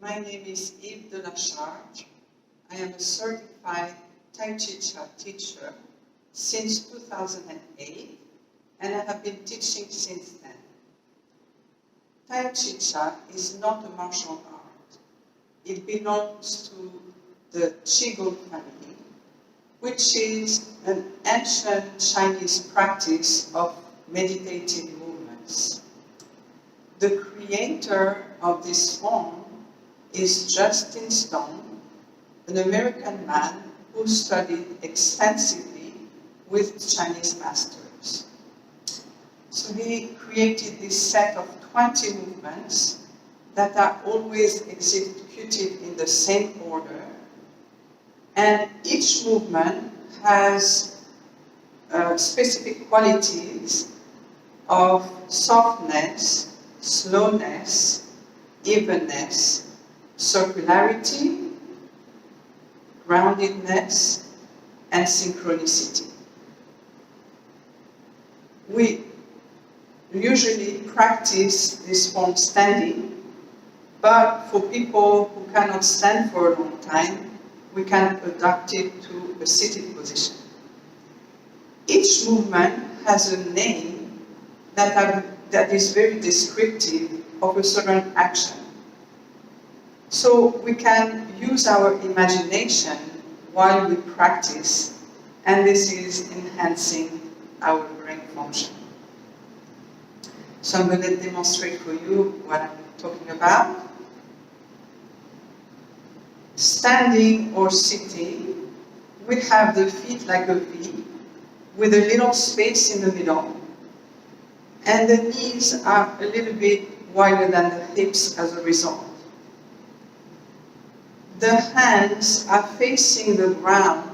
My name is Yves de la Charge. I am a certified Tai Chi teacher since 2008, and I have been teaching since then. Tai Chi is not a martial art. It belongs to the Qigong family, which is an ancient Chinese practice of meditative movements. The creator of this form is Justin Stone, an American man who studied extensively with Chinese masters. So he created this set of 20 movements that are always executed in the same order, and each movement has specific qualities of softness, slowness, evenness, circularity, groundedness, and synchronicity. We usually practice this form standing, but for people who cannot stand for a long time, we can adapt it to a seated position. Each movement has a name that is very descriptive of a certain action. So we can use our imagination while we practice, and this is enhancing our brain function. So I'm going to demonstrate for you what I'm talking about. Standing or sitting, we have the feet like a V, with a little space in the middle, and the knees are a little bit wider than the hips as a result. The hands are facing the ground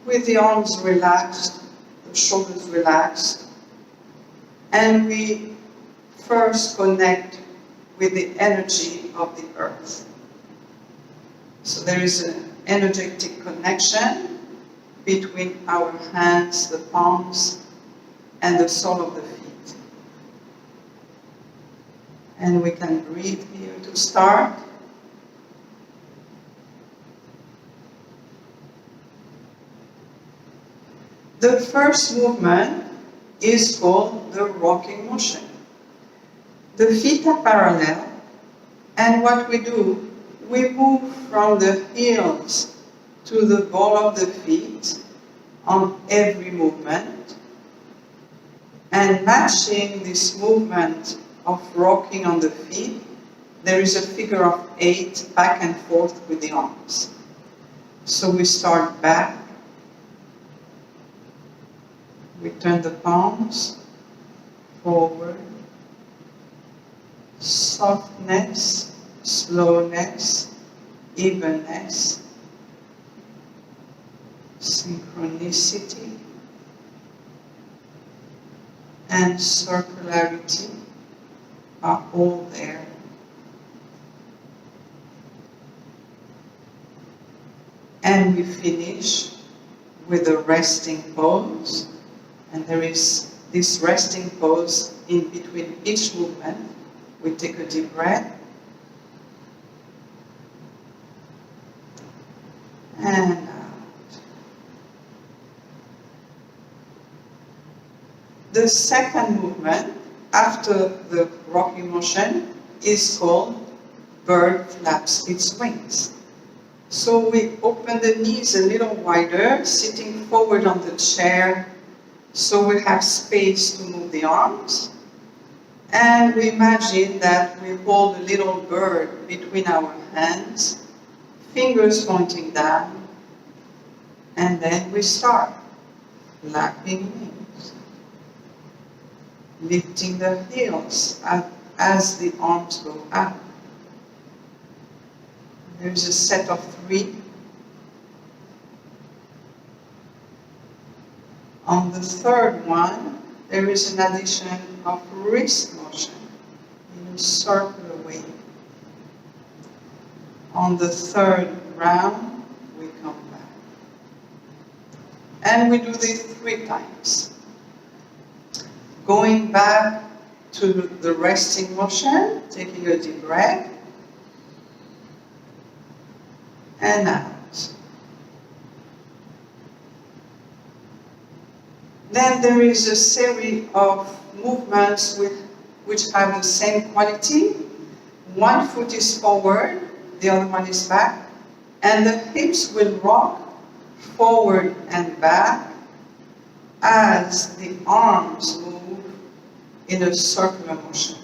with the arms relaxed, the shoulders relaxed, and we first connect with the energy of the earth. So there is an energetic connection between our hands, the palms, and the sole of the feet. And we can breathe here to start. The first movement is called the rocking motion. The feet are parallel, and what we do, we move from the heels to the ball of the feet on every movement, and matching this movement of rocking on the feet, there is a figure of 8 back and forth with the arms. So we start back. We turn the palms forward, softness, slowness, evenness, synchronicity, and circularity are all there. And we finish with a resting pose. And there is this resting pose in between each movement. We take a deep breath. And out. The second movement, after the rocking motion, is called bird flaps its wings. So we open the knees a little wider, sitting forward on the chair, so we have space to move the arms. And we imagine that we hold a little bird between our hands, fingers pointing down, and then we start flapping wings, lifting the heels as the arms go up. There's a set of 3. On the third one, there is an addition of wrist motion in a circular way. On the third round, we come back. And we do this 3 times. Going back to the resting motion, taking a deep breath, and out. Then there is a series of movements which have the same quality. One foot is forward, the other one is back, and the hips will rock forward and back as the arms move in a circular motion.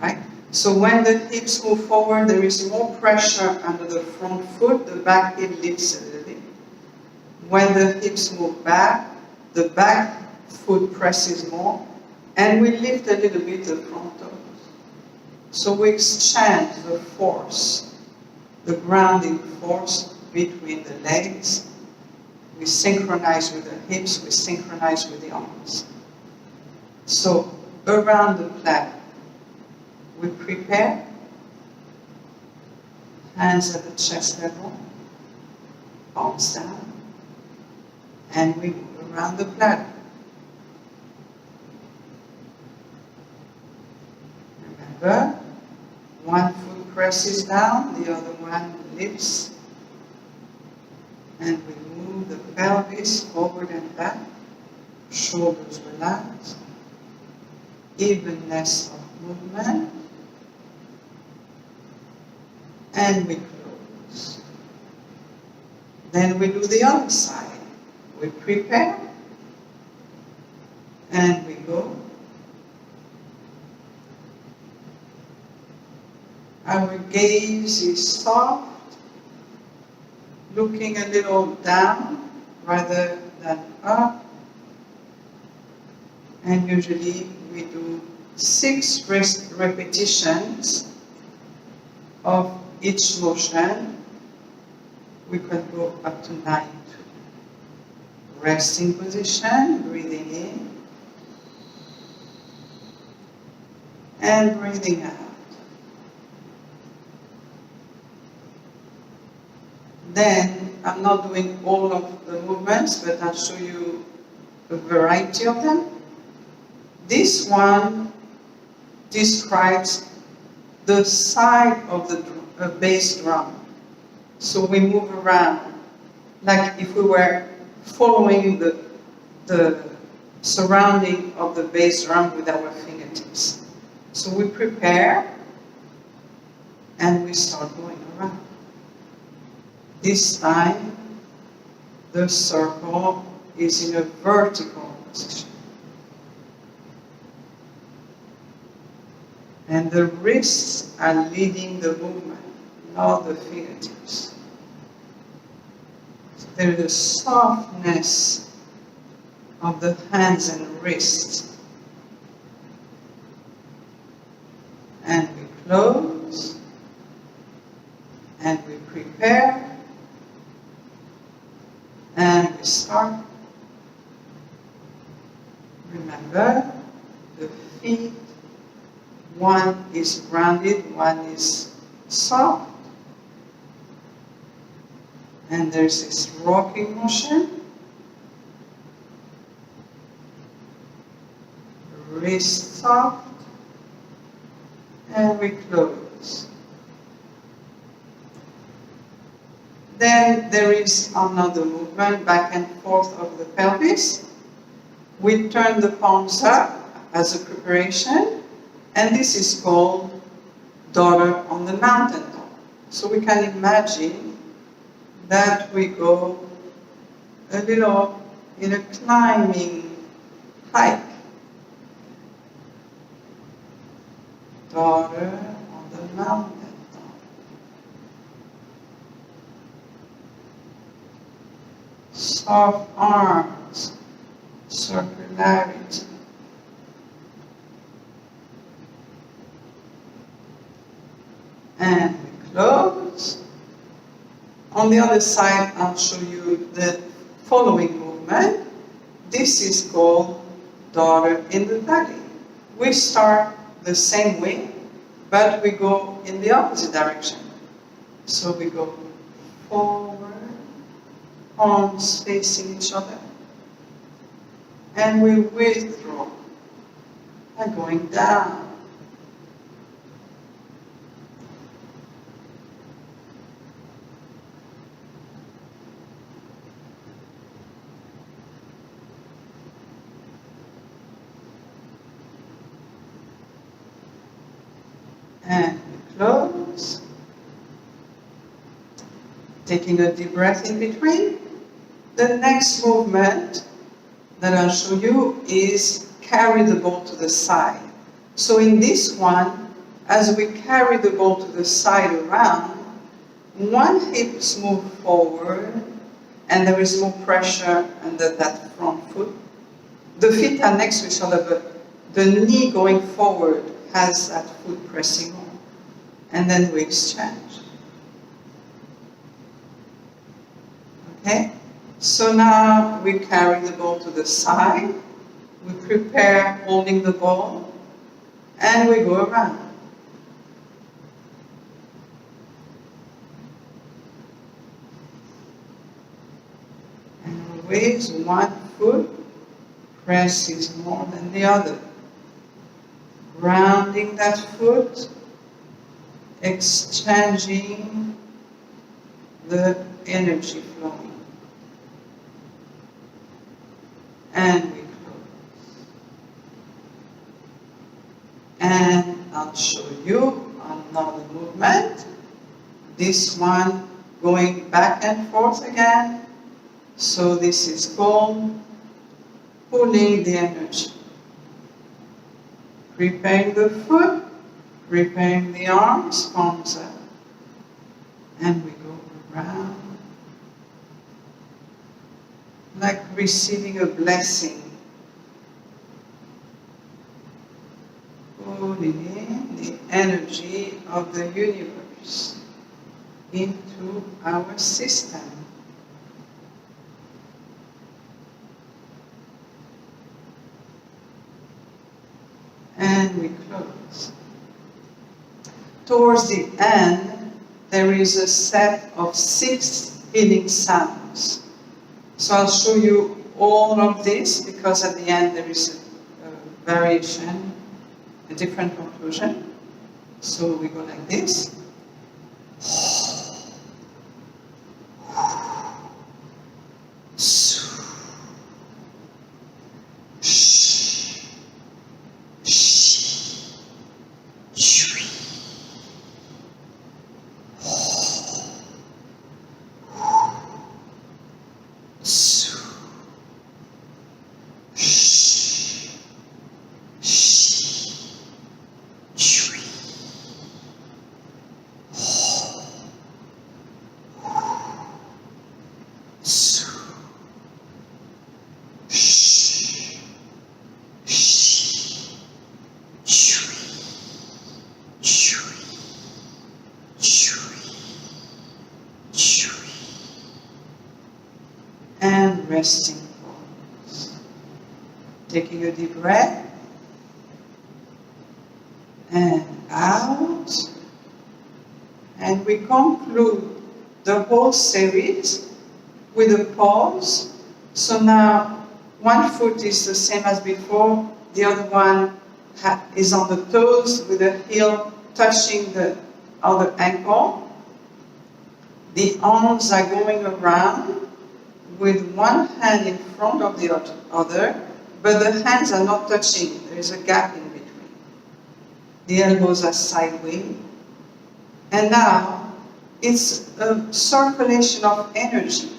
Right? So when the hips move forward, there is more pressure under the front foot, the back hip lifts a little bit. When the hips move back, the back foot presses more, and we lift a little bit the front toes. So we exchange the force, the grounding force between the legs. We synchronize with the hips, we synchronize with the arms. So around the plaque, we prepare, hands at the chest level, palms down, and we move around the plaque. Remember, one foot presses down, the other one lifts, and we move the pelvis forward and back, shoulders relaxed, evenness of movement, and we close. Then we do the other side. We prepare, and we go. Our gaze is soft, looking a little down rather than up. And usually we do 6 repetitions of each motion. We can go up to 9. Resting position, breathing in, and breathing out. Then, I'm not doing all of the movements, but I'll show you a variety of them. This one describes the side of the bass drum. So we move around, like if we were following the surrounding of the bass drum with our fingertips. So we prepare, and we start going around. This time, the circle is in a vertical position. And the wrists are leading the movement, not the fingertips. So there is a softness of the hands and wrists. And we close, and we prepare, and we start. Remember, the feet, one is grounded, one is soft. And there's this rocking motion. Wrist soft. And we close. Then there is another movement back and forth of the pelvis. We turn the palms up as a preparation, and this is called daughter on the mountain top. So we can imagine that we go a little in a climbing hike. Daughter on the mountain top. Soft arms, circularity. And we close. On the other side, I'll show you the following movement. This is called daughter in the valley. We start the same way, but we go in the opposite direction. So we go forward, arms facing each other, and we withdraw, and going down. And we close. Taking a deep breath in between. The next movement that I'll show you is carry the ball to the side. So in this one, as we carry the ball to the side around, one hip moves forward and there is more pressure under that front foot. The feet are next to each other, but the knee going forward has that foot pressing on. And then we exchange. Okay? So now we carry the ball to the side. We prepare holding the ball. And we go around. And always one foot presses more than the other. Grounding that foot, exchanging the energy flowing. And we close. And I'll show you another movement. This one going back and forth again. So this is called pulling the energy. Preparing the foot, preparing the arms, palms up. And we go around. Like receiving a blessing. Pulling in the energy of the universe into our system. And we close. Towards the end, there is a set of 6 healing sounds. So I'll show you all of this because at the end there is a variation, a different conclusion. So we go like this. And resting forwards. Taking a deep breath. And out. And we conclude the whole series with a pause. So now one foot is the same as before. The other one is on the toes with the heel touching the other ankle. The arms are going around with one hand in front of the other, but the hands are not touching. There is a gap in between. The elbows are sideways. And now, it's a circulation of energy.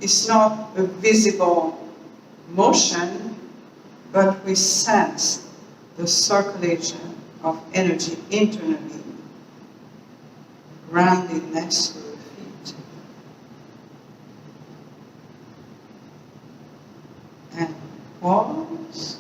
It's not a visible motion, but we sense the circulation of energy internally, grounded next to the feet. And pause.